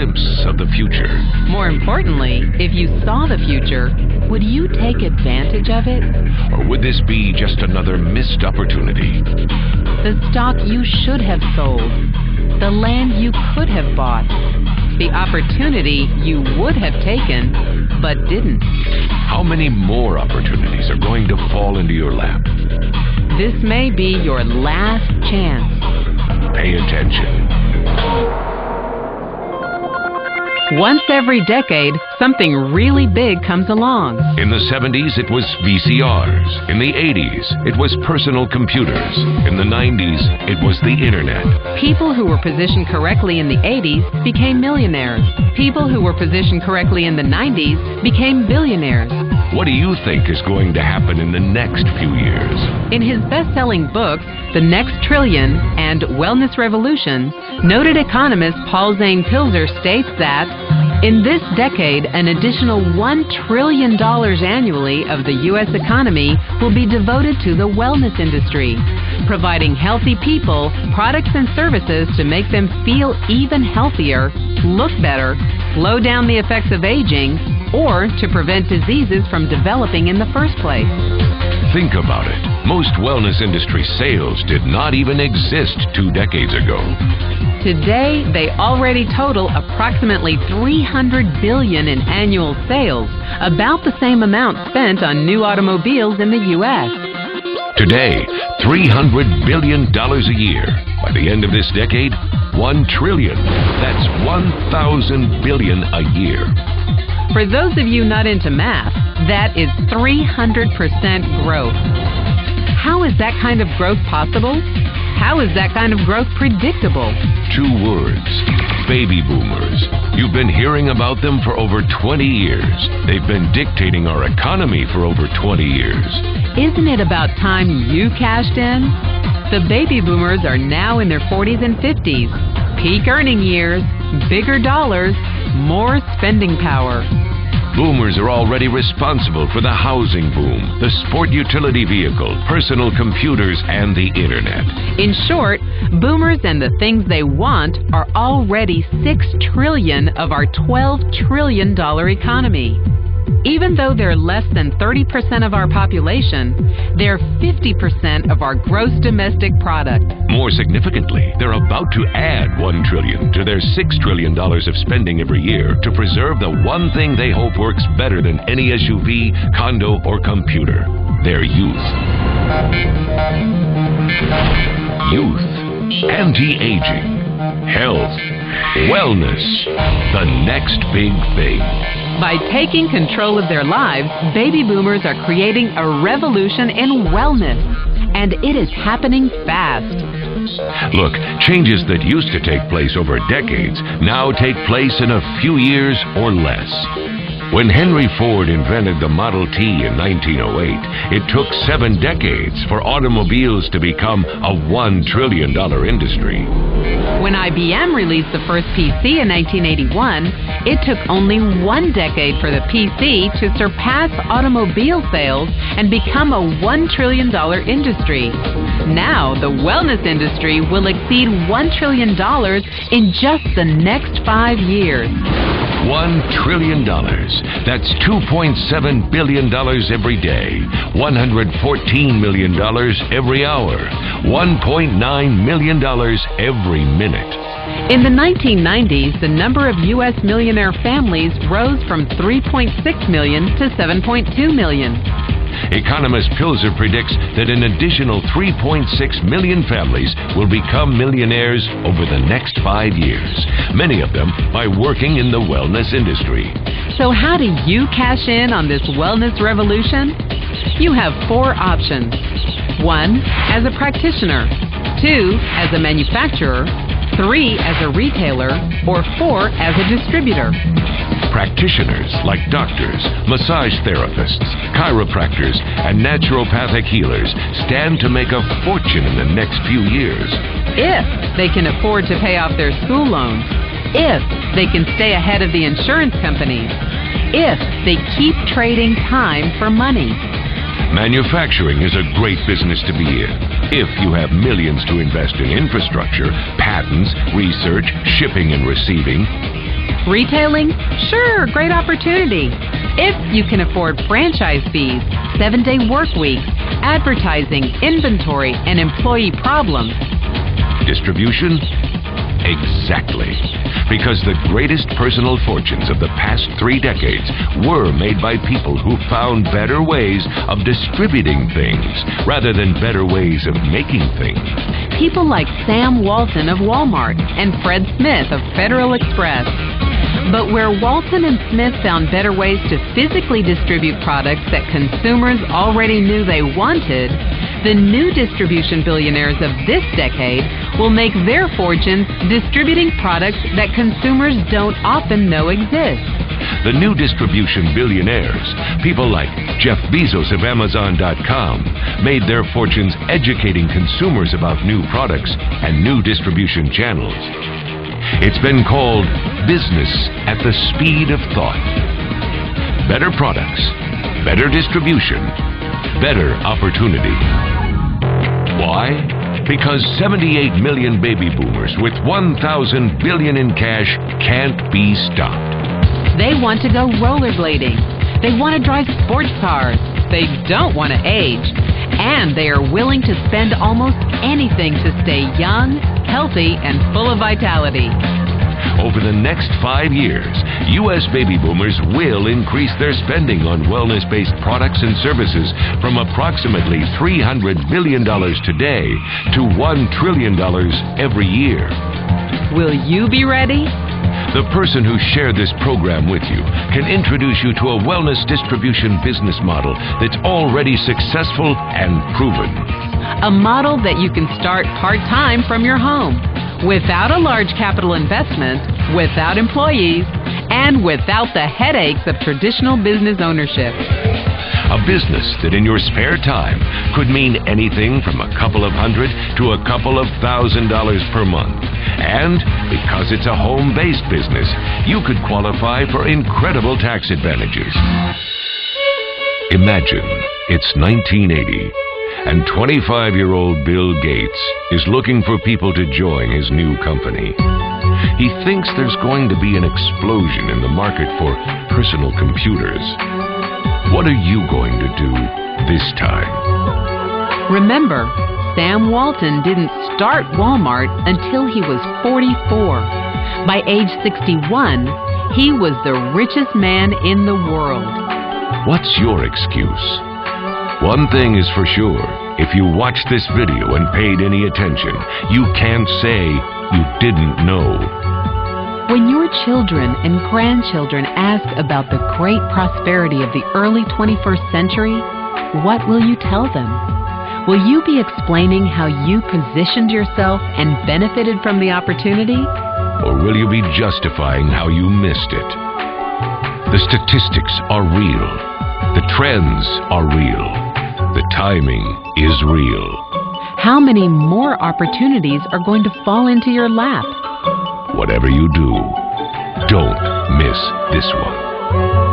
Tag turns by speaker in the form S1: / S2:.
S1: glimpse of the future.
S2: More importantly, if you saw the future, would you take advantage of it?
S1: Or would this be just another missed opportunity?
S2: The stock you should have sold, the land you could have bought, the opportunity you would have taken but didn't.
S1: How many more opportunities are going to fall into your lap?
S2: This may be your last chance.
S1: Pay attention.
S2: Once every decade, something really big comes along.
S1: In the 70s, it was VCRs. In the 80s, it was personal computers. In the 90s, it was the internet.
S2: People who were positioned correctly in the 80s became millionaires. People who were positioned correctly in the 90s became billionaires.
S1: What do you think is going to happen in the next few years?
S2: In his best-selling books, The Next Trillion and Wellness Revolution, noted economist Paul Zane Pilzer states that in this decade, an additional $1 trillion annually of the U.S. economy will be devoted to the wellness industry, providing healthy people products and services to make them feel even healthier, look better, slow down the effects of aging, or to prevent diseases from developing in the first place.
S1: Think about it. Most wellness industry sales did not even exist 2 decades ago.
S2: Today, they already total approximately $300 billion in annual sales, about the same amount spent on new automobiles in the U.S.
S1: Today, $300 billion a year. By the end of this decade, $1 trillion. That's 1,000 billion a year.
S2: For those of you not into math, that is 300% growth. How is that kind of growth possible? How is that kind of growth predictable?
S1: 2 words: baby boomers. You've been hearing about them for over 20 years. They've been dictating our economy for over 20 years.
S2: Isn't it about time you cashed in? The baby boomers are now in their 40s and 50s. Peak earning years, bigger dollars, more spending power.
S1: Boomers are already responsible for the housing boom, the sport utility vehicle, personal computers, and the internet.
S2: In short, boomers and the things they want are already $6 trillion of our $12 trillion economy. Even though they're less than 30% of our population, they're 50% of our gross domestic product.
S1: More significantly, they're about to add $1 trillion to their $6 trillion of spending every year to preserve the one thing they hope works better than any SUV, condo, or computer: their youth. Youth, anti-aging, health, wellness, the next big thing.
S2: By taking control of their lives, baby boomers are creating a revolution in wellness, and it is happening fast.
S1: Look, changes that used to take place over decades now take place in a few years or less. When Henry Ford invented the Model T in 1908, it took 7 decades for automobiles to become a $1 trillion industry.
S2: When IBM released the first PC in 1981, it took only 1 decade for the PC to surpass automobile sales and become a $1 trillion industry. Now, the wellness industry will exceed $1 trillion in just the next 5 years.
S1: $1 trillion. That's $2.7 billion every day, $114 million every hour, $1.9 million every minute.
S2: In the 1990s, the number of U.S. millionaire families rose from 3.6 million to 7.2 million.
S1: Economist Pilzer predicts that an additional 3.6 million families will become millionaires over the next 5 years, many of them by working in the wellness industry.
S2: So how do you cash in on this wellness revolution? You have 4 options. 1, as a practitioner. 2, as a manufacturer. 3, as a retailer. Or 4, as a distributor.
S1: Practitioners like doctors, massage therapists, chiropractors, and naturopathic healers stand to make a fortune in the next few years.
S2: If they can afford to pay off their school loans. If they can stay ahead of the insurance companies. If they keep trading time for money.
S1: Manufacturing is a great business to be in if you have millions to invest in infrastructure, patents, research, shipping and receiving.
S2: Retailing? Sure, great opportunity. If you can afford franchise fees, 7-day work weeks, advertising, inventory, and employee problems.
S1: Distribution? Exactly. Because the greatest personal fortunes of the past 3 decades were made by people who found better ways of distributing things rather than better ways of making things.
S2: People like Sam Walton of Walmart and Fred Smith of Federal Express. But where Walton and Smith found better ways to physically distribute products that consumers already knew they wanted, the new distribution billionaires of this decade will make their fortunes distributing products that consumers don't often know exist.
S1: The new distribution billionaires, people like Jeff Bezos of Amazon.com, made their fortunes educating consumers about new products and new distribution channels. It's been called business at the speed of thought. Better products, better distribution, better opportunity. Why? Because 78 million baby boomers with 1,000 billion in cash can't be stopped.
S2: They want to go rollerblading. They want to drive sports cars. They don't want to age. And they are willing to spend almost anything to stay young, healthy, and full of vitality.
S1: Over the next 5 years, U.S. baby boomers will increase their spending on wellness-based products and services from approximately $300 billion today to $1 trillion every year.
S2: Will you be ready?
S1: The person who shared this program with you can introduce you to a wellness distribution business model that's already successful and proven.
S2: A model that you can start part-time from your home, without a large capital investment, without employees, and without the headaches of traditional business ownership.
S1: A business that in your spare time could mean anything from a couple of $100 to a couple of $1,000 per month. And because it's a home-based business, you could qualify for incredible tax advantages. Imagine it's 1980 and 25-year-old Bill Gates is looking for people to join his new company. He thinks there's going to be an explosion in the market for personal computers. What are you going to do this time?
S2: Remember, Sam Walton didn't start Walmart until he was 44. By age 61, he was the richest man in the world.
S1: What's your excuse? One thing is for sure, if you watched this video and paid any attention, you can't say you didn't know.
S2: When your children and grandchildren ask about the great prosperity of the early 21st century, what will you tell them? Will you be explaining how you positioned yourself and benefited from the opportunity?
S1: Or will you be justifying how you missed it? The statistics are real. The trends are real. The timing is real.
S2: How many more opportunities are going to fall into your lap?
S1: Whatever you do, don't miss this one.